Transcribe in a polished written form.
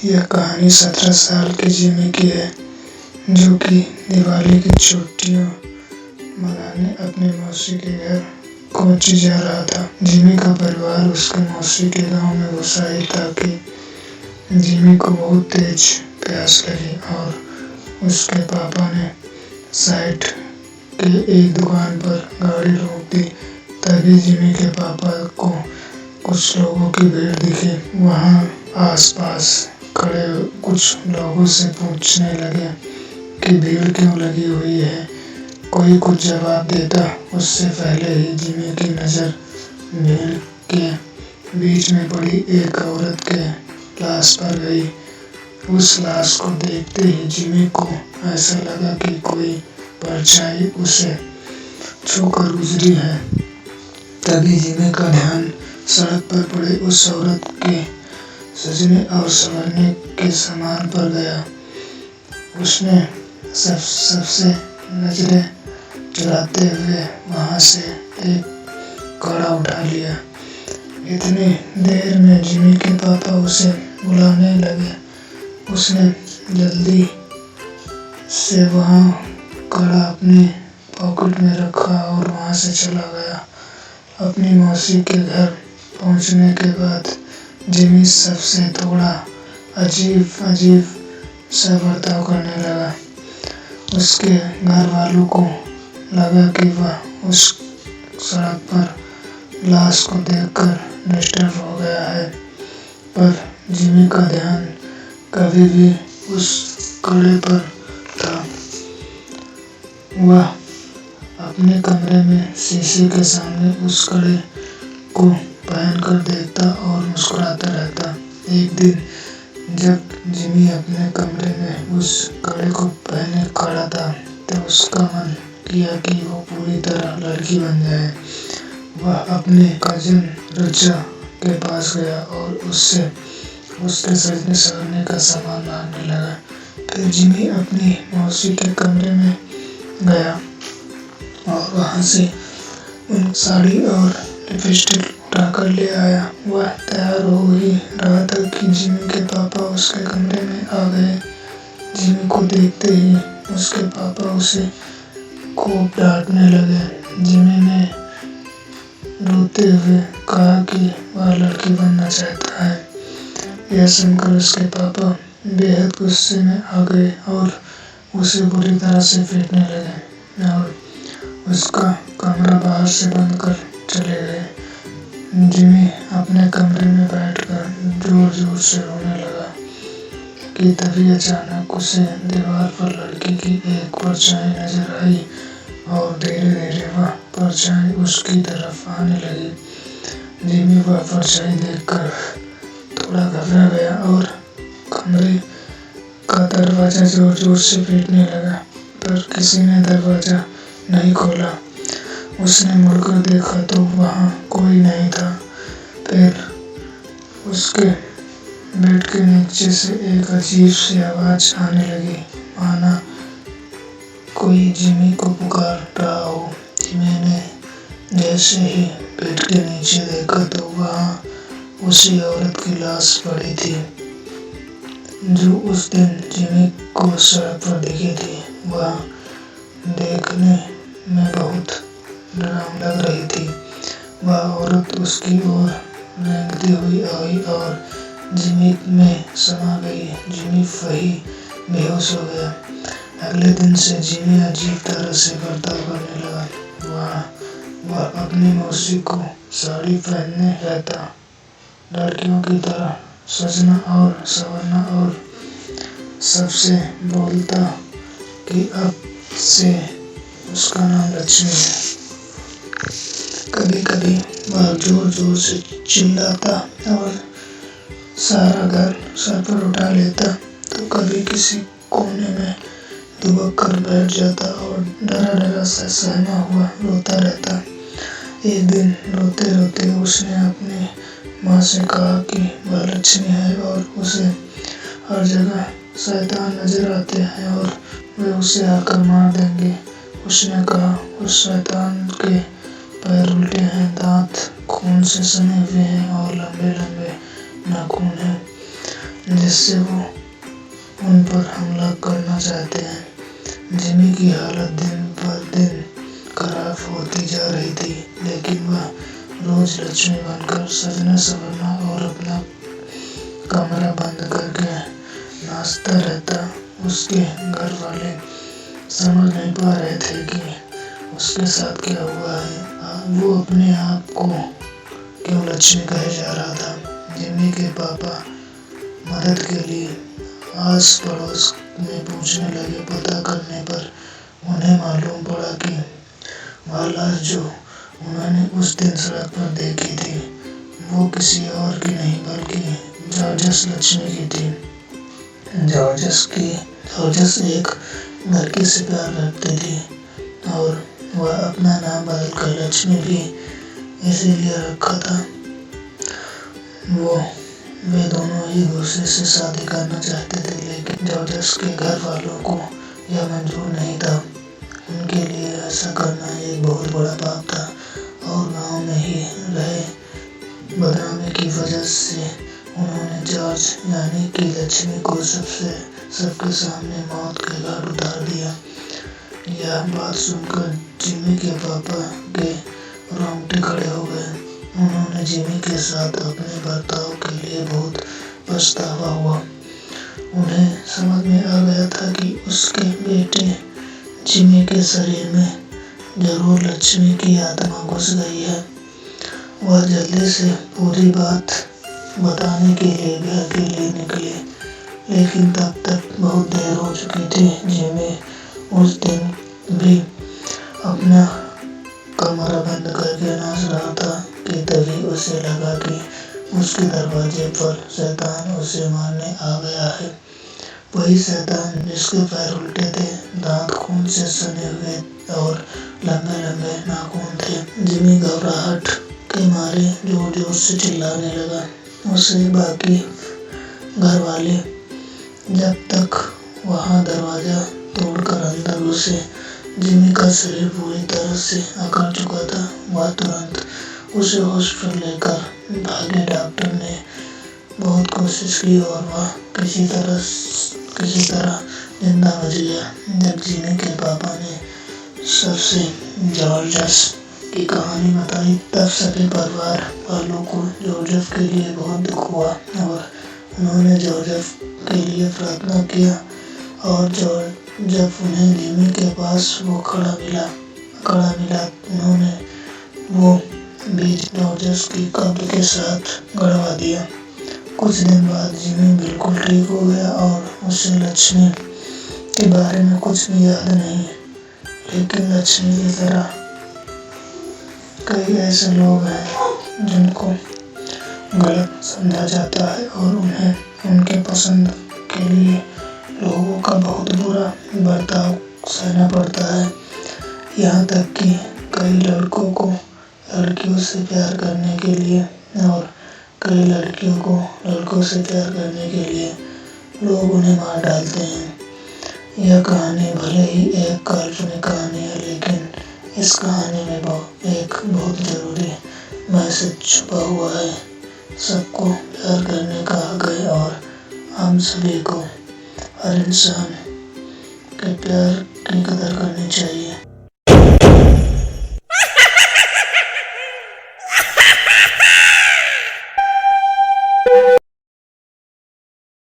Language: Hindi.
यह कहानी 17 साल के जिमी की है, जो कि दिवाली की छुट्टियां मनाने अपनी मौसी के घर कोच्चि जा रहा था। जिमी का परिवार उसके मौसी के गांव में घुसा ही था कि जिमी को बहुत तेज प्यास लगी और उसके पापा ने साइड के एक दुकान पर गाड़ी रोक दी। तभी जिमी के पापा को कुछ लोगों की भीड़ दिखी। वहां आसपास खड़े कुछ लोगों से पूछने लगे कि भीड़ क्यों लगी हुई है। कोई कुछ जवाब देता उससे पहले ही जिमी की नजर भीड़ के बीच में पड़ी एक औरत के लाश पर गई। उस लाश को देखते ही जिमी को ऐसा लगा कि कोई परछाई उसे छूकर गुजरी है। तभी जिमी का ध्यान सड़क पर पड़े उस औरत के सजने और संवरने के सामान पर गया। उसने सबसे नजरें चुराते हुए वहां से एक कड़ा उठा लिया। इतनी देर में जिमी के पापा उसे बुलाने लगे। उसने जल्दी से वहां कड़ा अपने पॉकेट में रखा और वहां से चला गया। अपनी मौसी के घर पहुंचने के बाद जिमी सबसे थोड़ा अजीब सा बर्ताव करने लगा। उसके घर वालों को लगा कि वह उस सड़क पर लाश को देखकर डिस्टर्ब हो गया है, पर जिमी का ध्यान कभी भी उस कड़े पर था। वह अपने कमरे में शीशे के सामने उस कड़े को पहनकर देखता और मुस्कुराता रहता। एक दिन जब जिमी अपने कमरे में उस कड़े को पहने खड़ा था, तो उसका मन किया कि वो पूरी तरह लड़की बन जाए। वह अपने कजिन रिचा के पास गया और उससे उसके सजने संवरने का सामान मांगने लगा। फिर जिमी अपनी मौसी के कमरे में गया और वहां से उन साड़ी और लिपस्टिक उठाकर ले आया। वह तैयार हो ही रहा था कि जिमी के पापा उसके कमरे में आ गए। जिमी को देखते ही उसके पापा उसे खूब डांटने लगे। जिमी ने रोते हुए कहा कि वह लड़की बनना चाहता है। यह सुनकर उसके पापा बेहद गुस्से में आ गए और उसे बुरी तरह से पीटने लगे और उसका कमरा बाहर से बंद कर चले गए। जिमी अपने कमरे में बैठकर जोर-जोर से रोने लगा कि तभी अचानक उसे दीवार पर लड़की की एक परछाई नजर आई और धीरे-धीरे वह परछाई उसकी तरफ आने लगी। जिमी वह परछाई देखकर थोड़ा घबरा गया और कमरे का दरवाजा जोर-जोर से पीटने लगा, पर किसी ने दरवाजा नहीं खोला। उसने मुड़कर देखा तो वहां कोई नहीं था। फिर उसके बेड के नीचे से एक अजीब सी आवाज आने लगी, माना कोई जिमी को पुकार रहा हो। जिमी ने जैसे ही बेड के नीचे देखा तो वहां उसी औरत की लाश पड़ी थी, जो उस दिन जिमी को सड़क पर दिखी थी। वह देखने में बहुत डरावनी लग रही थी। वह औरत उसकी ओर रेंगती हुई आई और जिमी में समा गई। जिमी वहीं बेहोश हो गया। अगले दिन से जिमी अजीब तरह से बर्ताव करने लगा। वह अपनी मौसी को साड़ी पहनने रहता, लड़कियों की तरह सजना और संवरना और सबसे बोलता कि अब से उसका नाम लक्ष्मी है। कभी-कभी वह जोर-जोर से चिल्लाता और सारा घर सर पर उठा लेता, तो कभी किसी कोने में दुबक कर बैठ जाता और डरा-डरा सा सहमा हुआ रोता रहता। एक दिन रोते-रोते उसने अपनी माँ से कहा कि वह लक्ष्मी है और उसे हर जगह शैतान नजर आते हैं और वे उसे आकर मार देंगे। उसने कहा, उस शैतान के पैर उल्टे हैं, दांत खून से सने हुए हैं और लंबे-लंबे नाखून हैं। जिससे वो उन पर हमला करना चाहते हैं। जिमी की हालत दिन ब दिन खराब होती जा रही थी, लेकिन वह रोज लक्ष्मी बनकर सजना संवरना और अपना कमरा बंद करके नाचता रहता। उसके घर वाले समझ नहीं पा रहे थे कि उसके साथ क्या हुआ है। वो अपने आप को क्यों लक्ष्मी कहे जा रहा था। जिमी के पापा मदद के लिए आस पड़ोस में पूछने लगे। पता करने पर उन्हें मालूम पड़ा कि वह लाश जो उन्होंने उस दिन सड़क पर देखी थी, वो किसी और की नहीं बल्कि जॉर्जस लक्ष्मी की थी। जॉर्जस एक लड़की से प्यार करती थी और वह अपना नाम बदलकर लक्ष्मी भी इसीलिए रखा था। वे दोनों एक दूसरे से शादी करना चाहते थे, लेकिन जॉर्जस के घर वालों को यह मंजूर नहीं था। उनके लिए ऐसा करना एक बहुत बड़ा पाप था और गांव में ही रहे बदनामी की वजह से उन्होंने जॉर्ज यानी कि लक्ष्मी को सबके सामने मौत के घाट उतार दिया। यह बात सुनकर जिमी के पापा के रोंगटे खड़े हो गए। उन्होंने जिमी के साथ अपने बर्ताव के लिए बहुत पछतावा हुआ। उन्हें समझ में आ गया था कि उसके बेटे जिमी के शरीर में जरूर लक्ष्मी की आत्मा घुस गई है। वह जल्दी से पूरी बात बताने के लिए घर के लिए निकले, लेकिन तब तक बहुत देर हो चुकी थी। जिमी उस दिन भी अपना कमरा बंद करके नाच रहा था कि तभी उसे लगा कि उसके दरवाजे पर शैतान उसे मारने आ गया है। वही शैतान जिसके पैर उल्टे थे, दांत खून से सने हुए और लंबे लंबे नाखून थे। जिमी घबराहट के मारे जोर जोर से चिल्लाने लगा। उसे बाकी घर वाले जब तक वहां दरवाजा तोड़कर अंदर घुसे, जिमी का शरीर पूरी तरह से अकड़ चुका था। वह तुरंत उसे हॉस्पिटल लेकर भागे। डॉक्टर ने बहुत कोशिश की और वह किसी तरह जिंदा बच गया। जब जिमी के पापा ने सबसे जॉर्जस की कहानी बताई, तब सभी परिवार वालों को जॉर्जस के लिए बहुत दुख हुआ और उन्होंने जॉर्जस के लिए प्रार्थना किया। और जब उन्हें जिमी के पास वो खड़ा मिला, उन्होंने वो भी जॉर्जस की कब्र के साथ गड़वा दिया। कुछ दिन बाद जिमी बिल्कुल ठीक हो गया और उसे लक्ष्मी के बारे में कुछ भी याद नहीं। लेकिन लक्ष्मी की तरह कई ऐसे लोग हैं जिनको गलत समझा जाता है और उन्हें उनके पसंद के लिए लोगों का बहुत बुरा बर्ताव सहना पड़ता है। यहाँ तक कि कई लड़कों को लड़कियों से प्यार करने के लिए और कई लड़कियों को लड़कों से प्यार करने के लिए लोग उन्हें मार डालते हैं। यह कहानी भले ही एक काल्पनिक कहानी है, लेकिन इस कहानी में एक बहुत जरूरी मैसेज छुपा हुआ है। सबको प्यार करने का हक है और हम सभी को हर इंसान के प्यार की कदर करनी चाहिए।